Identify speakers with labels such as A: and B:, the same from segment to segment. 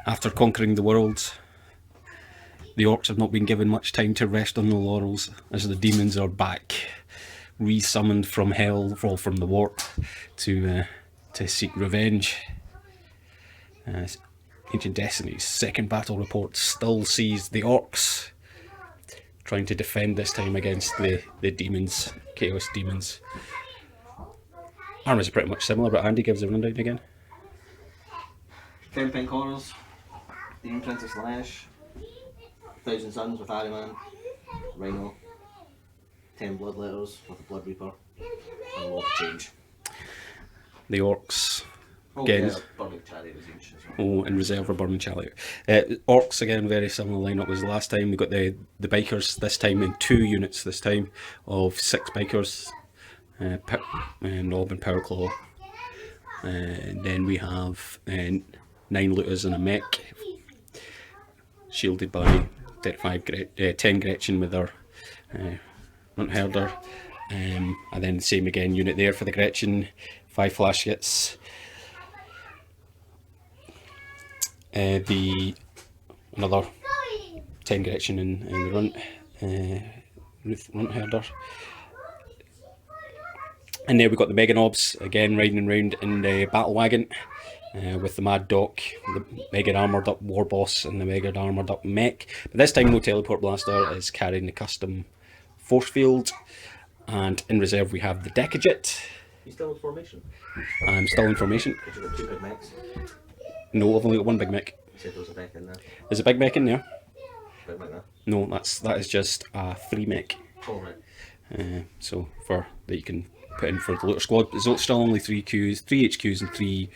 A: After conquering the world, the Orks have not been given much time to rest on the laurels, as the demons are back, re-summoned from hell, or from the warp, to seek revenge. Ancient Destiny's second battle report still sees the Orks trying to defend, this time against the demons, Chaos Demons. Armors are pretty much similar, but Andy gives a rundown again.
B: 10 pink horrors, Demon Princess Lash, 1,000 Suns with Ahriman, Rhino, 10 Blood Letters with a Blood Reaper, and a lot of change.
A: The Orks
B: again. Burning Chariot was ancient as well.
A: Oh, in reserve for Burning Chariot. Orks again, very similar lineup as last time. We got the bikers this time in 2 units this time of 6 bikers, Nob and Powerclaw. And then we have 9 looters and a mech, shielded by 10 Gretchen with her Runt Herder. And then the same again unit there for the Gretchen, 5 flash hits. Another 10 Gretchen in the Runt Herder. And there we've got the Mega Nobs again riding around in the battle wagon with the Mad Doc, the Mega Armoured Up War Boss, and the Mega Armoured Up Mech. But this time no Teleport Blaster is carrying the custom force field. And in reserve we have the Decajit.
B: You still in formation?
A: I'm still in formation.
B: Did you got 2 big mechs?
A: No, I've only got 1 big mech.
B: You said there was a mech in there.
A: There's a big mech in there.
B: Big mech there?
A: No, that is just a free mech.
B: Oh, right.
A: So for that you can put in for the looter squad. There's still only 3 Qs, 3 HQs and 3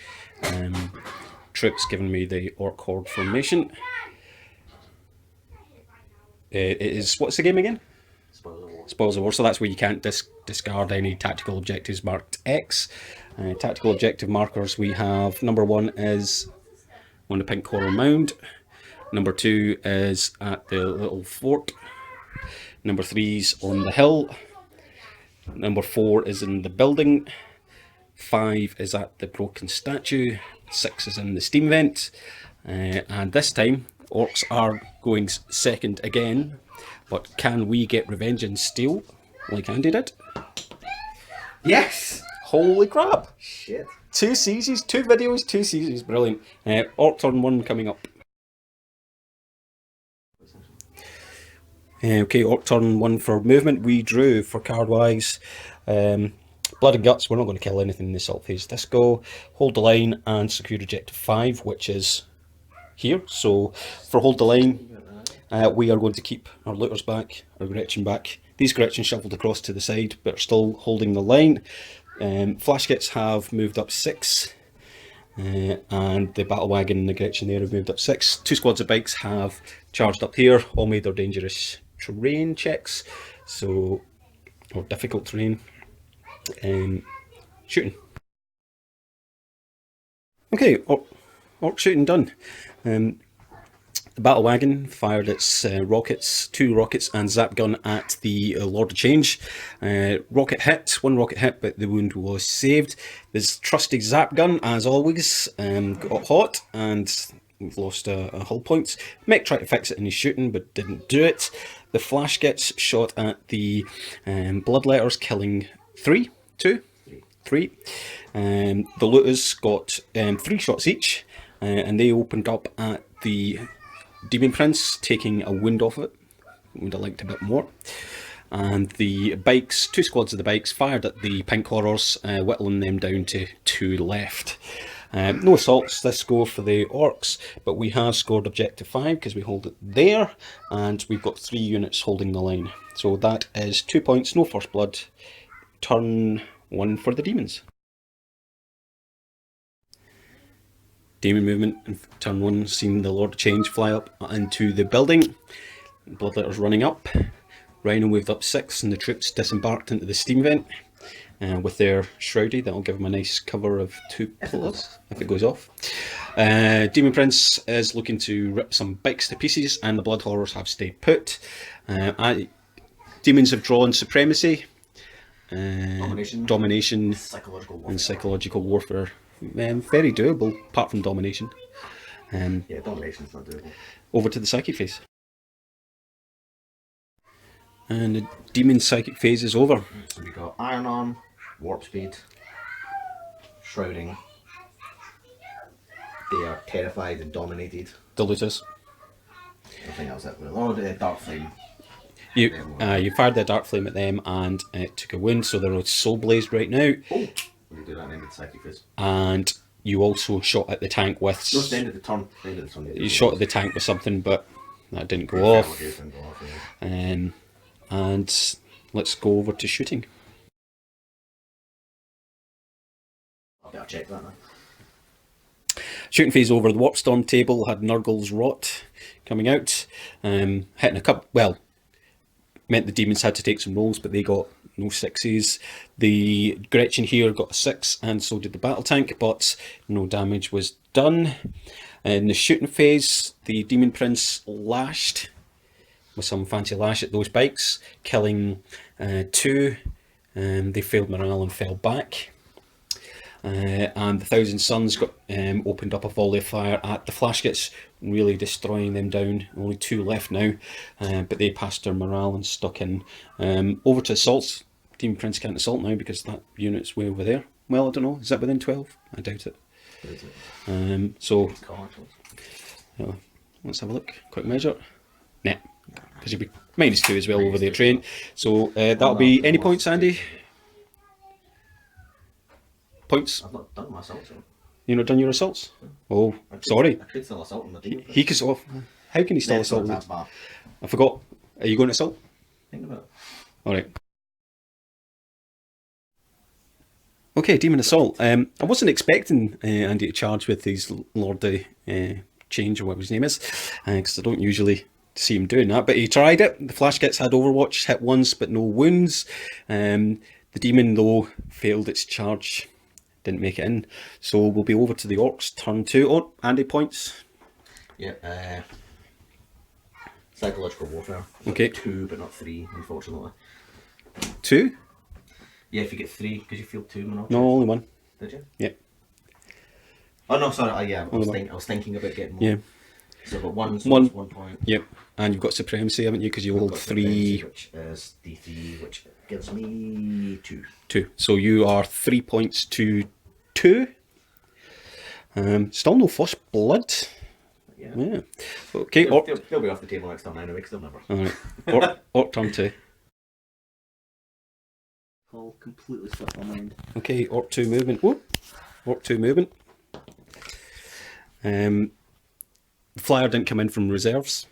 A: troops, giving me the Orc Horde formation. It is, what's the game again?
B: Spoils of War.
A: Spoils of War, so that's where you can't discard any tactical objectives marked X. Tactical objective markers we have, number 1 is on the pink coral mound, number 2 is at the little fort, number 3's on the hill, number 4 is in the building, 5 is at the broken statue, 6 is in the steam vent, and this time Orcs are going second again, but can we get revenge and steal like Andy did?
B: Yes!
A: Holy crap!
B: Shit.
A: 2 seasons, 2 videos, 2 seasons, brilliant. Orc turn 1 coming up. Okay, Orc turn 1 for movement. We drew for card wise. Blood and Guts, we're not going to kill anything in the assault phase. Disco, hold the line and secure objective 5, which is here. So for hold the line, we are going to keep our looters back, our Gretchen back. These Gretchen shuffled across to the side, but are still holding the line. Flash kits have moved up 6, and the battle wagon and the Gretchen there have moved up 6. 2 squads of bikes have charged up here, all made their dangerous terrain checks, or difficult terrain. Shooting. Okay, Orc shooting done. The battle wagon fired its rockets, 2 rockets and zap gun at the Lord of Change. Rocket hit, 1 rocket hit, but the wound was saved. This trusty zap gun, as always, got hot and we've lost a hull points. Mech tried to fix it in his shooting, but didn't do it. The flash gets shot at the blood letters, killing 3. The looters got 3 shots each, and they opened up at the Demon Prince, taking a wound off of it. Would have liked a bit more. And the bikes, 2 squads of the bikes fired at the pink horrors, whittling them down to 2 left. No assaults this go for the Orcs, but we have scored objective 5 because we hold it there, and we've got 3 units holding the line. So that is 2 points, no first blood. Turn 1 for the demons. Demon movement in turn 1, seeing the Lord of Change fly up into the building. Bloodletters running up. Rhino moved up 6 and the troops disembarked into the steam vent with their shrouded. That'll give them a nice cover of 2+ if it goes off. Demon Prince is looking to rip some bikes to pieces, and the Blood Horrors have stayed put. Demons have drawn Supremacy, Domination
B: Psychological warfare.
A: and Psychological Warfare. Very doable, apart from Domination.
B: Yeah, domination's not doable.
A: Over to the psychic phase. And the demon psychic phase is over.
B: So we got Iron Arm, Warp Speed, Shrouding. They are terrified and dominated.
A: The looters.
B: I think that was it. Oh, the Dark Flame.
A: You fired the dark flame at them and it took a wound, so they're soul blazed right now.
B: Oh, we do that and end of the psychic phase.
A: And you also shot at the tank with.
B: No, it's the end of the turn.
A: You shot at the tank with something, but that didn't go off. And let's go over to shooting.
B: I better check that now.
A: Shooting phase over. The Warp Storm table had Nurgle's Rot coming out, hitting a couple. Well, meant the demons had to take some rolls, but they got no sixes. The Gretchen here got a 6, and so did the battle tank, but no damage was done. In the shooting phase, the Demon Prince lashed with some fancy lash at those bikes, killing 2. They failed morale and fell back. And the Thousand Suns got opened up a volley of fire at the Flashgets, really destroying them down. Only 2 left now, but they passed their morale and stuck in. Over to assaults. Demon Prince can't assault now because that unit's way over there. Well, I don't know. Is that within 12? I doubt it. So let's have a look. Quick measure. Nah, because you'll be -2 as well over their train. So that'll be any points, Andy? Points?
B: I've not done my assaults.
A: You've not done your assaults? Oh, sorry.
B: I could still assault on the demon.
A: He can assault. How can he still assault? I forgot. Are you going to assault?
B: Think about it.
A: Alright. Okay, Demon Assault. I wasn't expecting Andy to charge with his Lord Change, or whatever his name is, because I don't usually see him doing that, but he tried it. The Flashgets had Overwatch, hit once but no wounds. The Demon, though, failed its charge. Didn't make it in. So we'll be over to the Orcs, turn 2. Oh, Andy points.
B: Yeah, psychological warfare.
A: Okay.
B: 2 but not 3, unfortunately.
A: 2?
B: Yeah, if you get 3, because you feel 2 monotonous.
A: No, only 1.
B: Did you?
A: Yeah.
B: Oh no, sorry. I was thinking about getting more.
A: Yeah.
B: So but 1 point.
A: Yep. And you've got Supremacy, haven't you? Because you hold 3.
B: Which is D3, which gives me 2.
A: 2. So you are 3 points to 2. Still no First Blood. Yeah. Okay.
B: They'll be off the table next time anyway, because they'll never.
A: Alright. Orc turn 2.
B: I'll completely slip my mind.
A: Okay, Orc 2 movement. Whoop. Orc 2 movement. The flyer didn't come in from reserves.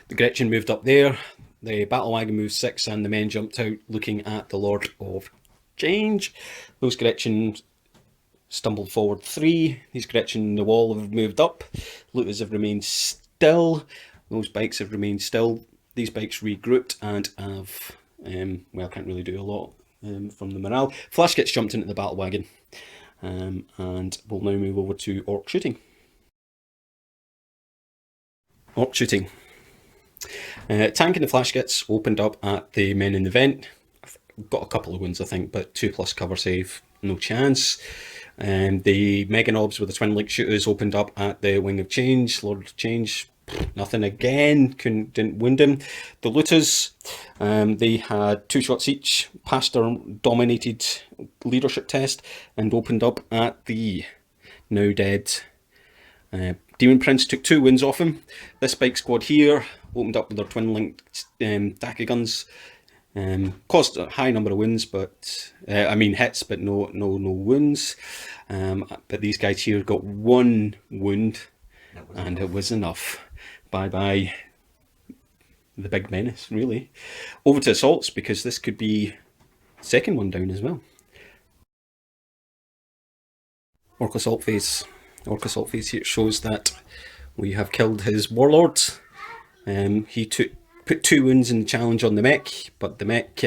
A: The Gretchen moved up there. The battle wagon moved 6, and the men jumped out looking at the Lord of Change. Those Gretchen stumbled forward 3. These Gretchen in the wall have moved up. Looters have remained still. Those bikes have remained still. These bikes regrouped and have, well, can't really do a lot from the morale. Flashgets jumped into the battle wagon. And we'll now move over to Orc shooting. Orc shooting. Tank and the Flashgets opened up at the men in the vent. Got a couple of wins, I think, but 2+ cover save, no chance. The Meganobs with the Twin Link shooters opened up at the Wing of Change, Lord of Change. Nothing again, didn't wound him. The Looters, they had 2 shots each, passed their dominated leadership test, and opened up at the now dead Demon Prince. Took 2 wins off him. This bike squad here opened up with their twin linked Daka guns. Caused a high number of wins, but hits, but no wounds. But these guys here got 1 wound, and it was enough. Bye the big menace, really. Over to assaults, because this could be second one down as well. Orc assault phase. Orc assault phase here shows that we have killed his warlord. He put 2 wounds in the challenge on the mech, but the mech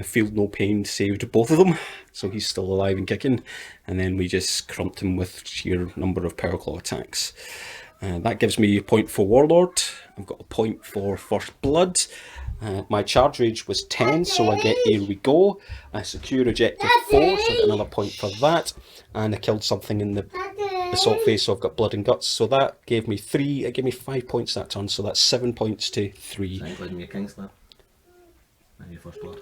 A: Field No Pain saved both of them, so he's still alive and kicking. And then we just crumped him with sheer number of Power Claw attacks. That gives me a point for Warlord. I've got a point for First Blood. My charge rage was 10, so I get Here We Go. I secure objective 4, so I get another point for that. And I killed something in the Assault phase, so I've got Blood and Guts. So that gave me 3, it gave me 5 points that turn, so that's 7 points to 3.
B: Including your King Slap and your First Blood.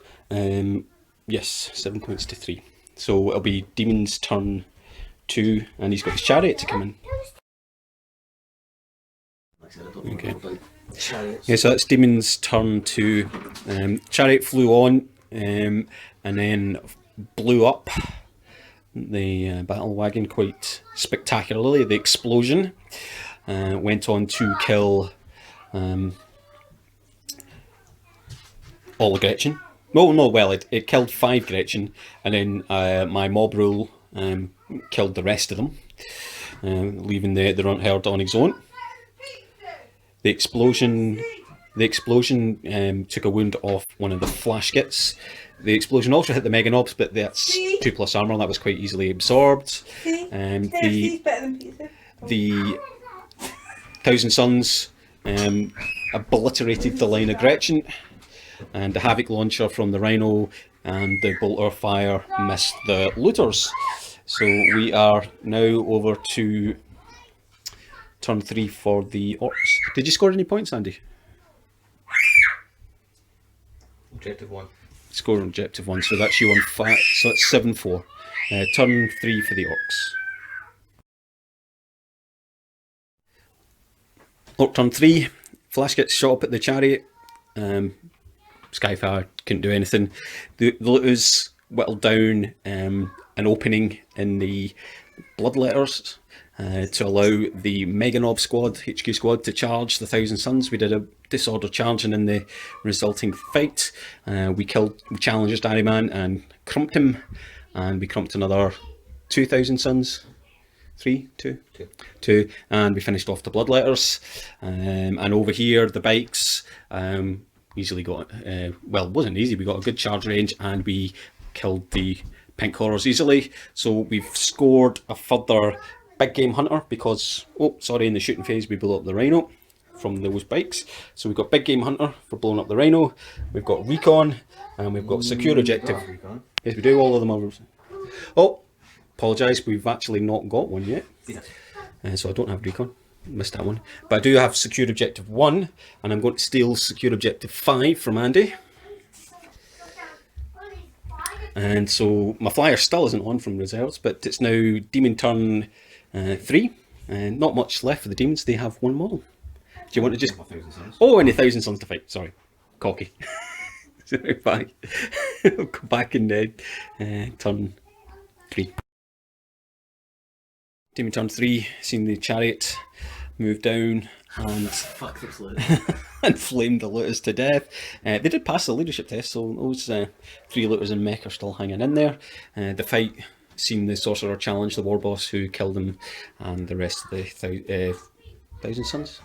A: Yes, 7 points to 3. So it'll be Demon's turn 2, and he's got his Chariot to come in.
B: Like I said, I don't know about chariots.
A: Yeah, so that's Demon's turn 2. Chariot flew on, and then blew up the battle wagon quite spectacularly. The explosion went on to kill all of Gretchen. No, well, it killed 5 Gretchen, and then my mob rule killed the rest of them, leaving the runt herd on his own. The explosion took a wound off one of the flash kits. The explosion also hit the Mega Knobs, but that's 2+ armor. That was quite easily absorbed. The Thousand Suns obliterated the line of Gretchen, and the Havoc launcher from the Rhino and the bolter fire missed the looters. So we are now over to turn 3 for the Orcs. Did you score any points, Andy?
B: Objective 1.
A: Score objective 1, so that's you on 5, so that's 7-4. Turn 3 for the Orcs. Orc turn 3, Flash gets shot up at the Chariot. Skyfire couldn't do anything. The looters whittled down an opening in the Bloodletters to allow the Mega Knob squad, HQ squad, to charge the Thousand Suns. We did a disorder charging in the resulting fight. We challenged Daemon and crumped him, and we crumped another 2,000 Suns. 3, 2, 2, and we finished off the Bloodletters. And over here, the bikes easily got, well, it wasn't easy, we got a good charge range, and we killed the Pink Horrors easily. So we've scored a further Big Game Hunter because, in the shooting phase we blew up the Rhino from those bikes. So we've got Big Game Hunter for blowing up the Rhino, we've got Recon, and we've got Secure Objective. Yes, we do, all of them are. Oh, apologise, we've actually not got one yet. So I don't have Recon, missed that one. But I do have Secure Objective 1, and I'm going to steal Secure Objective 5 from Andy. And so my flyer still isn't on from reserves, but it's now Demon turn 3. And not much left for the Demons, they have 1 model. Do you want to just... Oh, and a Thousand Suns to fight, sorry. Cocky. Bye. I'll go back in turn 3. Demon turn 3, seen the Chariot move down and and flamed the looters to death. They did pass the leadership test, so those 3 looters and mech are still hanging in there. The fight seen the Sorcerer challenge the war boss, who killed him, and the rest of the Thousand Suns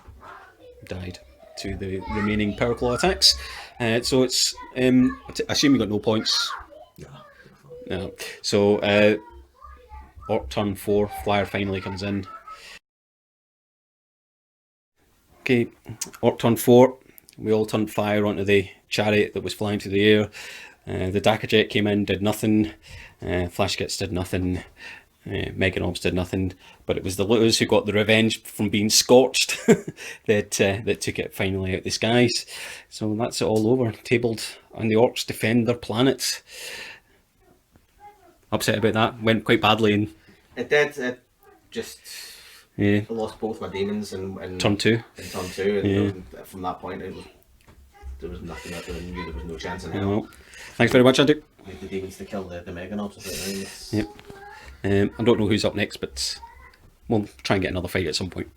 A: died to the remaining Power Claw attacks. So it's I assume you got no points. No. So Orc turn 4, flyer finally comes in. Okay, Orc turn 4, we all turned fire onto the Chariot that was flying through the air. The Dakajet came in, did nothing. Flash Kits did nothing. Mega Knobs did nothing. But it was the looters who got the revenge from being scorched that took it finally out the skies. So that's it all over. Tabled, and the Orcs defend their planet. Upset about that. Went quite badly. And
B: it did. It just...
A: Yeah.
B: I lost both my demons in
A: turn 2.
B: In turn 2, and from that point there was nothing that I knew there was no chance in hell.
A: Well, thanks very much, Andy.
B: I need the demons to kill the Mega Knobs.
A: Yep. I don't know who's up next, but we'll try and get another fight at some point.